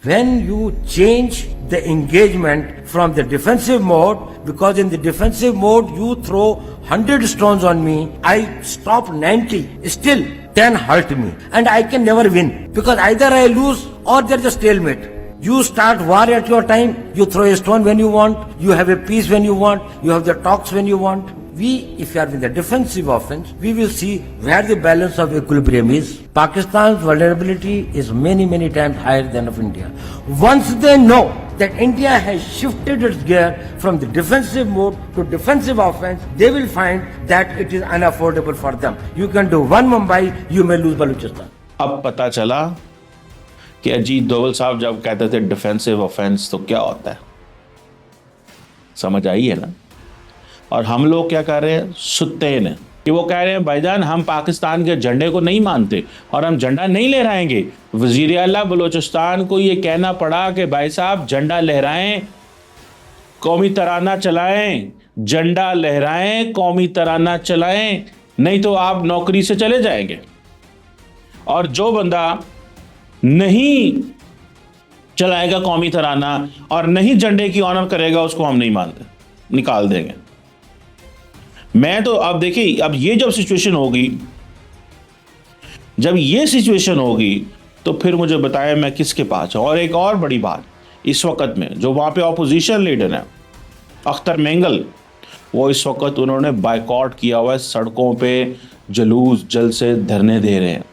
when you change the engagement from the defensive mode, because in the defensive mode you throw 100 stones on me, I stop 90, still 10 hurt me, and I can never win, because either I lose or there's a stalemate. You start war at your time, you throw a stone when you want, you have a peace when you want, you have the talks when you want. We, if you are in the defensive offense, we will see where the balance of equilibrium is. Pakistan's vulnerability is many, many times higher than of India. Once they know that India has shifted its gear from the defensive mode to defensive offense, they will find that it is unaffordable for them. You can do one Mumbai, you may lose Balochistan. अब पता चला कि अजीत डोवल साहब जब कहते थे defensive offence तो क्या होता है, समझ आई है ना। और हम लोग क्या कर रहे हैं, सुत्ते हैं कि वो कह रहे हैं भाईजान हम पाकिस्तान के झंडे को नहीं मानते और हम झंडा नहीं लहराएंगे। वजीर आला बलूचिस्तान को ये कहना पड़ा कि भाई साहब झंडा लहराएं, कौमी तराना चलाएं, झंडा लहराएं, कौमी तराना चलाएं, नहीं तो आप नौकरी से चले जाएंगे। और जो बंदा नहीं चलाएगा कौमी तराना और नहीं झंडे की ऑनर करेगा उसको हम नहीं मानते, निकाल देंगे। मैं तो अब देखिए, अब ये जब सिचुएशन होगी, जब ये सिचुएशन होगी तो फिर मुझे बताया मैं किसके पास जाऊं। और एक और बड़ी बात, इस वक्त में जो वहां पे ऑपोजिशन लीडर है अख्तर मेंगल, वो इस वक्त उन्होंने बायकॉट किया हुआ है, सड़कों पे जुलूस जलसे धरने दे रहे हैं।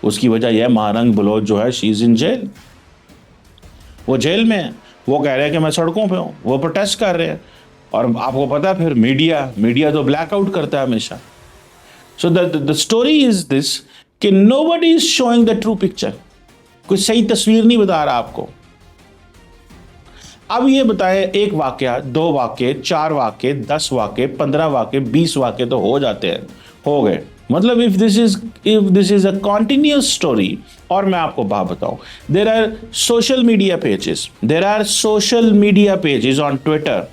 उसकी वजह यह महारंग बलोच जो है शी इज इन जेल, वो जेल में है। वो कह रहे हैं कि मैं सड़कों पे हूँ, वो प्रोटेस्ट कर रहे हैं। और आपको पता है फिर मीडिया तो ब्लैकआउट करता है हमेशा। So the story is this कि nobody is showing the true picture, कोई सही तस्वीर नहीं बता रहा आपको। अब ये बताए एक वाकया, 2 वाक्य, 4 वाक्य, 10 वाक्य, 15 वाक्य, 20 वाक्य तो हो जाते हैं, हो गए। मतलब if this is a continuous story. और मैं आपको बात बताऊं, there are social media pages on Twitter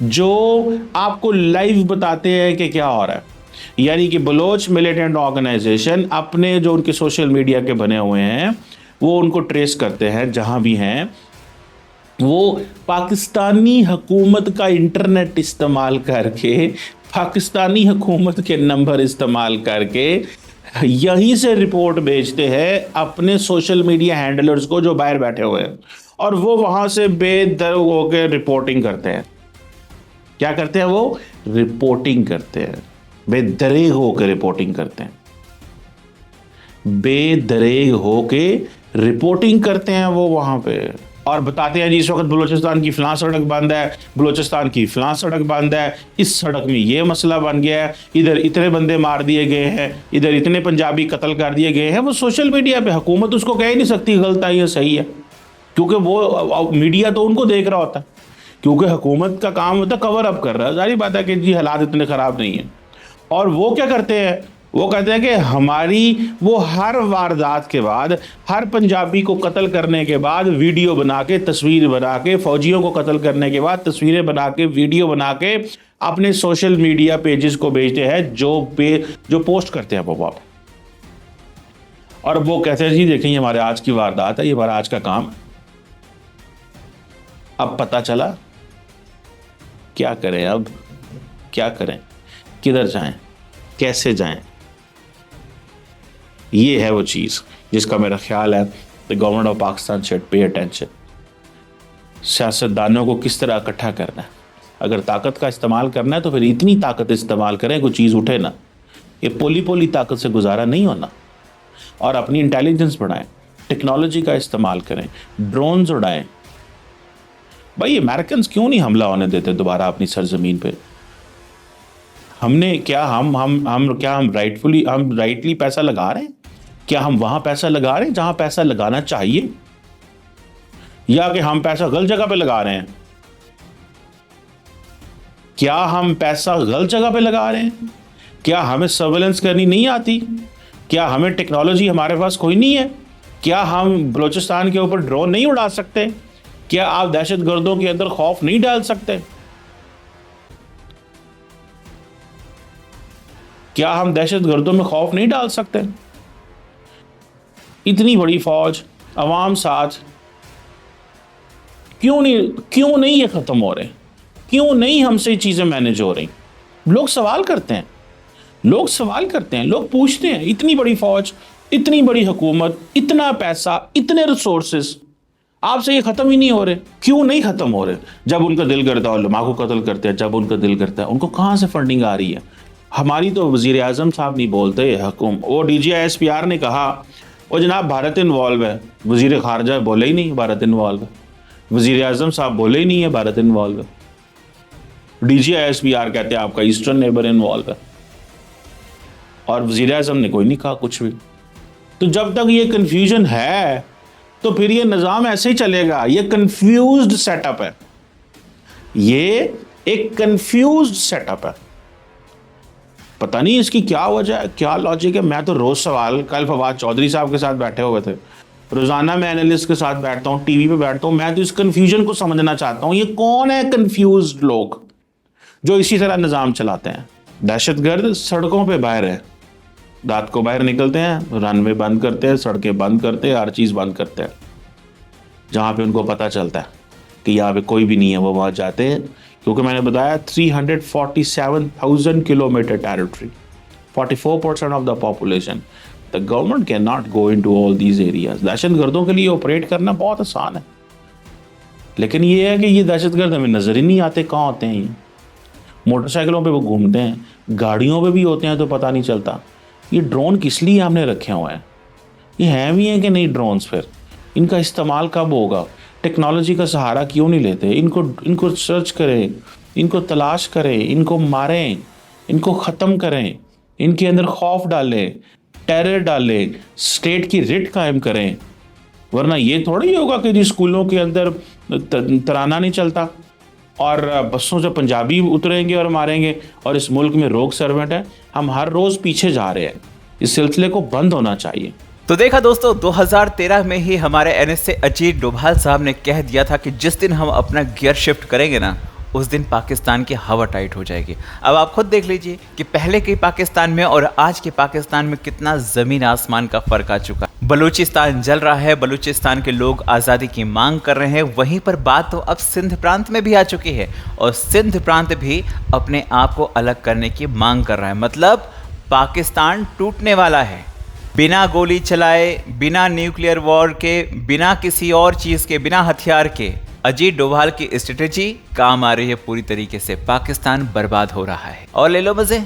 जो आपको लाइव बताते हैं कि क्या हो रहा है। यानी कि बलोच मिलिटेंट ऑर्गेनाइजेशन अपने जो उनके सोशल मीडिया के बने हुए हैं वो उनको ट्रेस करते हैं, जहां भी हैं वो पाकिस्तानी हुकूमत का इंटरनेट इस्तेमाल करके, पाकिस्तानी हुकूमत के नंबर इस्तेमाल करके यहीं से रिपोर्ट भेजते हैं अपने सोशल मीडिया हैंडलर्स को जो बाहर बैठे हुए हैं, और वो वहां से बेदर्ग होकर रिपोर्टिंग करते हैं। क्या करते हैं वो? रिपोर्टिंग करते हैं, बेदरेग होकर रिपोर्टिंग करते हैं, बेदरेग होकर रिपोर्टिंग करते हैं वो वहां पे। और बताते हैं जी इस वक्त बलूचिस्तान की फलां सड़क बंद है, बलूचिस्तान की फलां सड़क बंद है, इस सड़क में ये मसला बन गया है, इधर इतने बंदे मार दिए गए हैं, इधर इतने पंजाबी कत्ल कर दिए गए हैं। वो सोशल मीडिया पे हुकूमत उसको कह ही नहीं सकती गलत है या सही है, क्योंकि वो मीडिया तो उनको देख रहा होता है, क्योंकि हुकूमत का काम होता है कवर अप कर रहा है। सारी बात है कि जी हालात इतने ख़राब नहीं है। और वो क्या करते हैं, वो कहते हैं कि वो हर वारदात के बाद, हर पंजाबी को कत्ल करने के बाद वीडियो बना के, तस्वीर बना के, फौजियों को कत्ल करने के बाद तस्वीरें बना के, वीडियो बना के अपने सोशल मीडिया पेजेस को भेजते हैं जो पोस्ट करते हैं वो। और वो कहते हैं जी देखें ये हमारे आज की वारदात है, ये हमारा आज का काम है। अब पता चला, क्या करें, अब क्या करें, किधर जाएं, कैसे जाएं? ये है वो चीज़ जिसका मेरा ख्याल है the government of Pakistan should pay attention. सियासतदानों को किस तरह इकट्ठा करना है, अगर ताकत का इस्तेमाल करना है तो फिर इतनी ताकत इस्तेमाल करें कोई चीज़ उठे ना। ये पोली ताकत से गुजारा नहीं होना। और अपनी इंटेलिजेंस बढ़ाएं, टेक्नोलॉजी का इस्तेमाल करें, ड्रोन्स उड़ाएं। भाई अमेरिकन क्यों नहीं हमला होने देते दोबारा अपनी सरजमीन पे? हमने क्या हम राइटली पैसा लगा रहे हैं? क्या हम वहां पैसा लगा रहे हैं जहां पैसा लगाना चाहिए, या कि हम पैसा गलत जगह पे लगा रहे हैं? क्या हम पैसा गलत जगह पे लगा रहे हैं? क्या हमें सर्वेलेंस करनी नहीं आती? क्या हमें टेक्नोलॉजी हमारे पास कोई नहीं है? क्या हम बलूचिस्तान के ऊपर ड्रोन नहीं उड़ा सकते? क्या आप दहशतगर्दों के अंदर खौफ नहीं डाल सकते? क्या हम दहशतगर्दों में खौफ नहीं डाल सकते? इतनी बड़ी फौज, अवाम साथ, क्यों नहीं ये खत्म हो रहे, क्यों नहीं हमसे ये चीजें मैनेज हो रही? लोग सवाल करते हैं, लोग पूछते हैं, इतनी बड़ी फौज, इतनी बड़ी हुकूमत, इतना पैसा, इतने रिसोर्सेस, आपसे ये खत्म ही नहीं हो रहे, क्यों नहीं खत्म हो रहे? जब उनका दिल करता है उलमा को कत्ल करते हैं, जब उनका दिल करता है, उनको कहाँ से फंडिंग आ रही है? हमारी तो वजीर आजम साहब नहीं बोलते, वो DGISPR ने कहा वो जनाब भारत इन्वॉल्व है, वजीर खारजा बोले ही नहीं भारत इन्वॉल्व है, वजीर आजम साहब बोले ही नहीं है भारत इन्वॉल्व है, DGISPR कहते हैं आपका ईस्टर्न नेबर इन्वॉल्व है, और वजीर आजम ने कोई नहीं कहा कुछ भी। तो जब तक ये कंफ्यूजन है तो फिर ये निज़ाम ऐसे ही चलेगा। ये कंफ्यूज्ड सेटअप है, ये एक कंफ्यूज्ड सेटअप है, पता नहीं इसकी क्या वजह है, क्या लॉजिक है। मैं तो रोज सवाल, कल फवाद चौधरी साहब के साथ बैठे हुए थे, रोजाना मैं एनालिस्ट के साथ बैठता हूँ, टीवी पे बैठता हूँ, मैं तो इस कंफ्यूजन को समझना चाहता हूँ। ये कौन है कंफ्यूज्ड लोग जो इसी तरह निज़ाम चलाते हैं? दहशतगर्द सड़कों पे बाहर है, रात को बाहर निकलते हैं, रनवे बंद करते हैं, सड़कें बंद करते हैं, हर चीज़ बंद करते हैं। जहाँ पे उनको पता चलता है कि यहाँ पे कोई भी नहीं है, वो वहाँ जाते हैं, क्योंकि मैंने बताया 347,000 kilometre territory, 44% of the population. The government cannot go in to all these areas. दहशतगर्दों के लिए ऑपरेट करना बहुत आसान है, लेकिन ये है कि ये दहशतगर्द हमें नज़र ही नहीं आते कहाँ होते हैं। ये मोटरसाइकिलों पे वो घूमते हैं, गाड़ियों पे भी होते हैं तो पता नहीं चलता। ये ड्रोन किस लिए हमने रखे हुए हैं? ये हैं भी हैं कि नहीं ड्रोन्स? फिर इनका इस्तेमाल कब होगा? टेक्नोलॉजी का सहारा क्यों नहीं लेते? इनको सर्च करें, इनको तलाश करें, इनको मारें, इनको ख़त्म करें, इनके अंदर खौफ डालें, टेरर डालें, स्टेट की रिट कायम करें। वरना ये थोड़ी होगा कि जी स्कूलों के अंदर तराना नहीं चलता और बसों से पंजाबी उतरेंगे और मारेंगे, और इस मुल्क में रोग सर्वेंट है। हम हर रोज़ पीछे जा रहे हैं, इस सिलसिले को बंद होना चाहिए। तो देखा दोस्तों, 2013 में ही हमारे NSA अजीत डोभाल साहब ने कह दिया था कि जिस दिन हम अपना गियर शिफ्ट करेंगे ना, उस दिन पाकिस्तान की हवा टाइट हो जाएगी। अब आप खुद देख लीजिए कि पहले के पाकिस्तान में और आज के पाकिस्तान में कितना ज़मीन आसमान का फ़र्क आ चुका है। बलूचिस्तान जल रहा है, बलूचिस्तान के लोग आज़ादी की मांग कर रहे हैं। वहीं पर बात तो अब सिंध प्रांत में भी आ चुकी है, और सिंध प्रांत भी अपने आप को अलग करने की मांग कर रहा है। मतलब पाकिस्तान टूटने वाला है। बिना गोली चलाए, बिना न्यूक्लियर वॉर के, बिना किसी और चीज़ के, बिना हथियार के अजीत डोभाल की स्ट्रेटेजी काम आ रही है पूरी तरीके से। पाकिस्तान बर्बाद हो रहा है। और ले लो मजे।